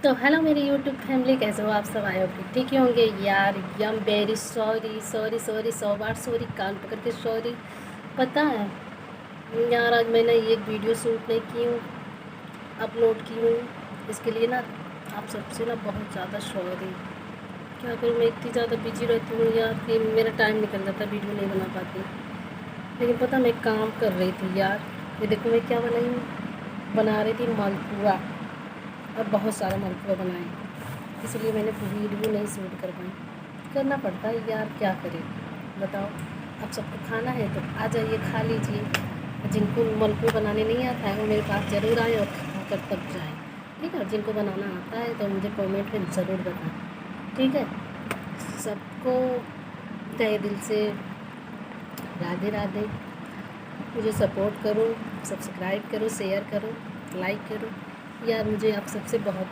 तो हेलो मेरी YouTube family, कैसे हो आप सब? आए हो ठीक ही होंगे यार। यम वेरी सॉरी सॉरी सॉरी, 100 बार सॉरी, कान पकड़ के सॉरी। पता है यार, आज मैंने एक वीडियो शूट नहीं की हूँ, अपलोड की हूँ। इसके लिए ना आप सबसे ना बहुत ज़्यादा सॉरी। क्या करूँ, मैं इतनी ज़्यादा बिजी रहती हूँ यार कि मेरा टाइम निकल जाता, वीडियो नहीं बना पाती। लेकिन पता, मैं काम कर रही थी यार। ये देखो मैं क्या बनाई हूँ, बना रही थी मालपुआ, और बहुत सारा मालपुआ बनाए, इसलिए मैंने वीडियो नहीं शूट कर पाई। करना पड़ता है यार, क्या करें बताओ। आप सबको खाना है तो आ जाइए, खा लीजिए। जिनको मालपुआ बनाने नहीं आता है वो मेरे पास ज़रूर आए और खा कर तब जाएँ, ठीक है। जिनको बनाना आता है तो मुझे कमेंट में ज़रूर बताएं, ठीक है। सबको तहे दिल से राधे राधे। मुझे सपोर्ट करो, सब्सक्राइब करो, शेयर करो, लाइक करो यार। मुझे आप सबसे बहुत